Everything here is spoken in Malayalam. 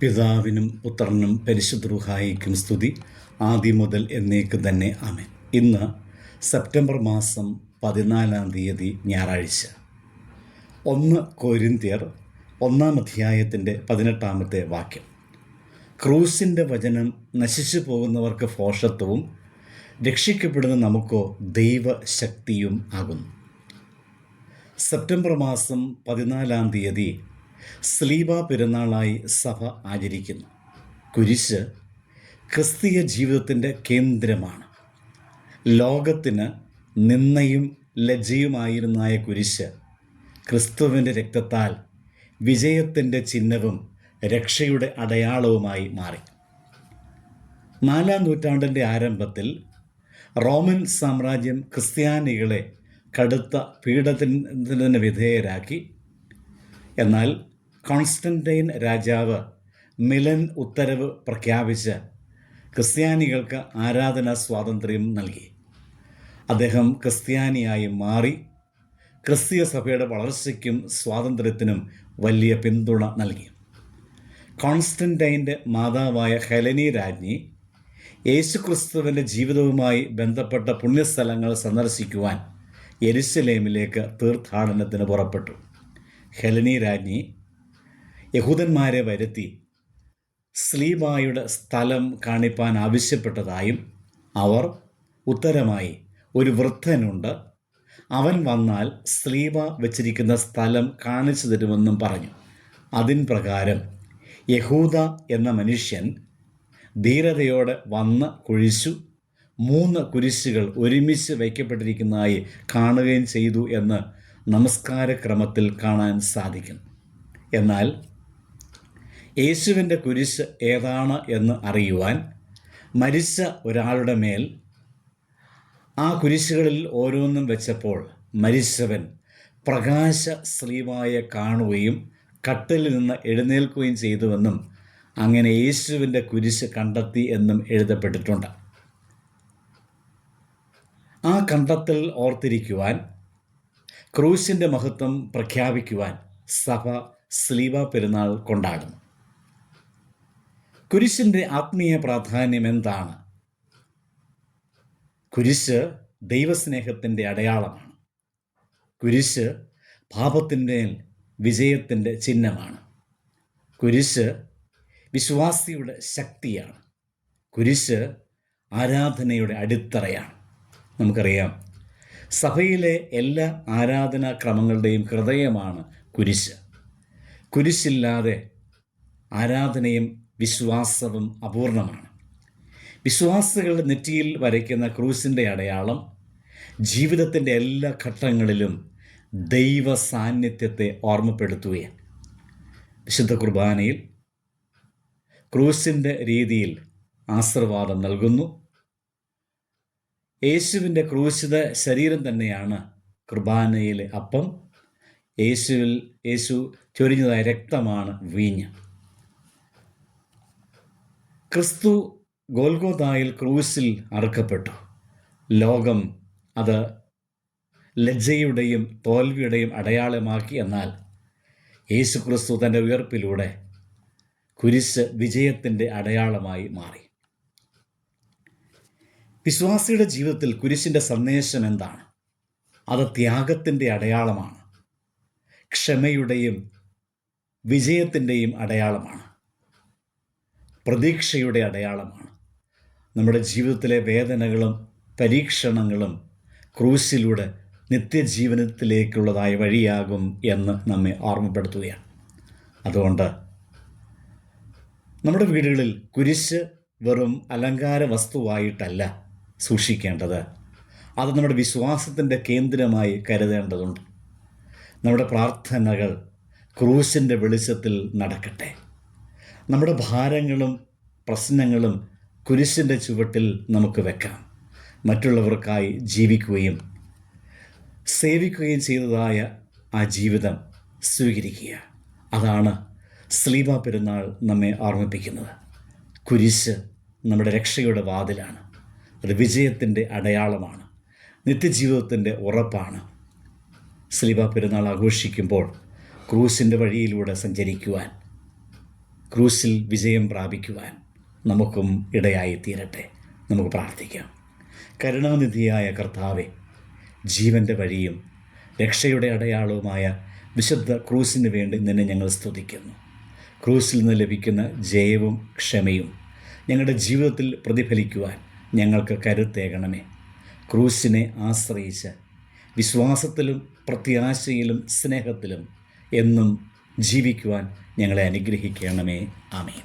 പിതാവിനും പുത്രനും പരിശുദ്ധ റൂഹായിക്കും സ്തുതി, ആദ്യം മുതൽ എന്നേക്ക് തന്നെ ആമേൻ. ഇന്ന് സെപ്റ്റംബർ മാസം 14 ഞായറാഴ്ച. 1 കൊരിന്ത്യർ 1-ാം 18 ക്രൂസിൻ്റെ വചനം നശിച്ചു പോകുന്നവർക്ക് ഭോഷത്വവും രക്ഷിക്കപ്പെടുന്ന നമുക്കോ ദൈവശക്തിയും ആകുന്നു. സെപ്റ്റംബർ മാസം 14 സ്ലീബ പെരുന്നാളായി സഭ ആചരിക്കുന്നു. കുരിശ് ക്രിസ്തീയ ജീവിതത്തിൻ്റെ കേന്ദ്രമാണ്. ലോകത്തിന് നിന്ദയും ലജ്ജയുമായിരുന്നായ കുരിശ് ക്രിസ്തുവിൻ്റെ രക്തത്താൽ വിജയത്തിൻ്റെ ചിഹ്നവും രക്ഷയുടെ അടയാളവുമായി മാറി. 4-ാം നൂറ്റാണ്ടിൻ്റെ ആരംഭത്തിൽ റോമൻ സാമ്രാജ്യം ക്രിസ്ത്യാനികളെ കടുത്ത പീഡനത്തിന് വിധേയരാക്കി. എന്നാൽ കോൺസ്റ്റന്റൈൻ രാജാവ് മിലൻ ഉത്തരവ് പ്രഖ്യാപിച്ച് ക്രിസ്ത്യാനികൾക്ക് ആരാധനാ സ്വാതന്ത്ര്യം നൽകി. അദ്ദേഹം ക്രിസ്ത്യാനിയായി മാറി ക്രിസ്തീയ സഭയുടെ വളർച്ചയ്ക്കും സ്വാതന്ത്ര്യത്തിനും വലിയ പിന്തുണ നൽകി. കോൺസ്റ്റന്റൈൻ്റെ മാതാവായ ഹെലനി രാജ്ഞി യേശുക്രിസ്തുവിൻ്റെ ജീവിതവുമായി ബന്ധപ്പെട്ട പുണ്യസ്ഥലങ്ങൾ സന്ദർശിക്കുവാൻ യെരുശലേമിലേക്ക് തീർത്ഥാടനത്തിന് പുറപ്പെട്ടു. ഹെലനി രാജ്ഞി യഹൂദന്മാരെ വരുത്തി സ്ലീബായുടെ സ്ഥലം കാണിപ്പാൻ ആവശ്യപ്പെട്ടതായും അവർ ഉത്തരമായി, ഒരു വൃദ്ധനുണ്ട്, അവൻ വന്നാൽ സ്ലീബ വച്ചിരിക്കുന്ന സ്ഥലം കാണിച്ചു തരുമെന്നും പറഞ്ഞു. അതിൻ പ്രകാരം യഹൂദ എന്ന മനുഷ്യൻ ധീരതയോടെ വന്ന് കുഴിച്ചു 3 കുരിശുകൾ ഒരുമിച്ച് വയ്ക്കപ്പെട്ടിരിക്കുന്നതായി കാണുകയും ചെയ്തു എന്ന് നമസ്കാരക്രമത്തിൽ കാണാൻ സാധിക്കും. എന്നാൽ യേശുവിൻ്റെ കുരിശ് ഏതാണ് എന്ന് അറിയുവാൻ മരിച്ച ഒരാളുടെ മേൽ ആ കുരിശുകളിൽ ഓരോന്നും വെച്ചപ്പോൾ മരിച്ചവൻ പ്രകാശ സ്ലീബായെ കാണുകയും കട്ടിലിൽ നിന്ന് എഴുന്നേൽക്കുകയും ചെയ്തുവെന്നും അങ്ങനെ യേശുവിൻ്റെ കുരിശ് കണ്ടെത്തി എന്നും എഴുതപ്പെട്ടിട്ടുണ്ട്. ആ കണ്ടെത്തൽ ഓർത്തിരിക്കുവാൻ, ക്രൂശിൻ്റെ മഹത്വം പ്രഖ്യാപിക്കുവാൻ സഭ സ്ലീബ പെരുന്നാൾ കൊണ്ടാടുന്നു. കുരിശിൻ്റെ ആത്മീയ പ്രാധാന്യം എന്താണ്? കുരിശ് ദൈവസ്നേഹത്തിൻ്റെ അടയാളമാണ്. കുരിശ് പാപത്തിൻ്റെ വിജയത്തിൻ്റെ ചിഹ്നമാണ്. കുരിശ് വിശ്വാസിയുടെ ശക്തിയാണ്. കുരിശ് ആരാധനയുടെ അടിത്തറയാണ്. നമുക്കറിയാം, സഭയിലെ എല്ലാ ആരാധനാക്രമങ്ങളുടെയും ഹൃദയമാണ് കുരിശ്. കുരിശില്ലാതെ ആരാധനയും വിശ്വാസവും അപൂർണമാണ്. വിശ്വാസികളുടെ നെറ്റിയിൽ വരയ്ക്കുന്ന ക്രൂസിൻ്റെ അടയാളം ജീവിതത്തിൻ്റെ എല്ലാ ഘട്ടങ്ങളിലും ദൈവ സാന്നിധ്യത്തെ ഓർമ്മപ്പെടുത്തുകയാണ്. വിശുദ്ധ കുർബാനയിൽ ക്രൂസിൻ്റെ രീതിയിൽ ആശീർവാദം നൽകുന്നു. യേശുവിൻ്റെ ക്രൂശിത ശരീരം തന്നെയാണ് കുർബാനയിലെ അപ്പം. യേശു ചൊരിഞ്ഞതായ രക്തമാണ് വീഞ്ഞ്. ക്രിസ്തു ഗോൽഗോഥായിൽ ക്രൂശിൽ അറുക്കപ്പെട്ടു. ലോകം അത് ലജ്ജയുടെയും തോൽവിയുടെയും അടയാളമാക്കി. എന്നാൽ യേശു ക്രിസ്തു തൻ്റെ ഉയർപ്പിലൂടെ കുരിശ് വിജയത്തിൻ്റെ അടയാളമായി മാറി. വിശ്വാസിയുടെ ജീവിതത്തിൽ കുരിശിൻ്റെ സന്ദേശം എന്താണ്? അത് ത്യാഗത്തിൻ്റെ അടയാളമാണ്. ക്ഷമയുടെയും വിജയത്തിൻ്റെയും അടയാളമാണ്. പ്രതീക്ഷയുടെ അടയാളമാണ്. നമ്മുടെ ജീവിതത്തിലെ വേദനകളും പരീക്ഷണങ്ങളും ക്രൂശിലൂടെ നിത്യജീവനത്തിലേക്കുള്ളതായ വഴിയാകും എന്ന് നമ്മെ ഓർമ്മപ്പെടുത്തുകയാണ്. അതുകൊണ്ട് നമ്മുടെ വീടുകളിൽ കുരിശ് വെറും അലങ്കാര വസ്തുവായിട്ടല്ല സൂക്ഷിക്കേണ്ടത്. അത് നമ്മുടെ വിശ്വാസത്തിൻ്റെ കേന്ദ്രമായി കരുതേണ്ടതുണ്ട്. നമ്മുടെ പ്രാർത്ഥനകൾ ക്രൂശിൻ്റെ വെളിച്ചത്തിൽ നടക്കട്ടെ. നമ്മുടെ ഭാരങ്ങളും പ്രശ്നങ്ങളും കുരിശിൻ്റെ ചുവട്ടിൽ നമുക്ക് വെക്കാം. മറ്റുള്ളവർക്കായി ജീവിക്കുകയും സേവിക്കുകയും ചെയ്തതായ ആ ജീവിതം സ്വീകരിക്കുക. അതാണ് സ്ലീബ പെരുന്നാൾ നമ്മെ ഓർമ്മിപ്പിക്കുന്നത്. കുരിശ് നമ്മുടെ രക്ഷയുടെ വാതിലാണ്. അത് വിജയത്തിൻ്റെ അടയാളമാണ്. നിത്യജീവിതത്തിൻ്റെ ഉറപ്പാണ്. സ്ലീബ പെരുന്നാൾ ആഘോഷിക്കുമ്പോൾ ക്രൂസിൻ്റെ വഴിയിലൂടെ സഞ്ചരിക്കുവാൻ, ക്രൂശിൽ വിജയം പ്രാപിക്കുവാൻ നമുക്കും ഇടയായി തീരട്ടെ. നമുക്ക് പ്രാർത്ഥിക്കാം. കരുണാനിധിയായ കർത്താവെ, ജീവൻ്റെ വഴിയും രക്ഷയുടെ അടയാളവുമായ വിശുദ്ധ ക്രൂശിന് വേണ്ടി നിന്നെ ഞങ്ങൾ സ്തുതിക്കുന്നു. ക്രൂശിൽ നിന്ന് ലഭിക്കുന്ന ജയവും ക്ഷമയും ഞങ്ങളുടെ ജീവിതത്തിൽ പ്രതിഫലിക്കുവാൻ ഞങ്ങൾക്ക് കരുത്തേകണമേ. ക്രൂശിനെ ആശ്രയിച്ച് വിശ്വാസത്തിലും പ്രത്യാശയിലും സ്നേഹത്തിലും എന്നും ജീവിക്കുവാൻ ഞങ്ങളെ അനുഗ്രഹിക്കണമേ. ആമേൻ.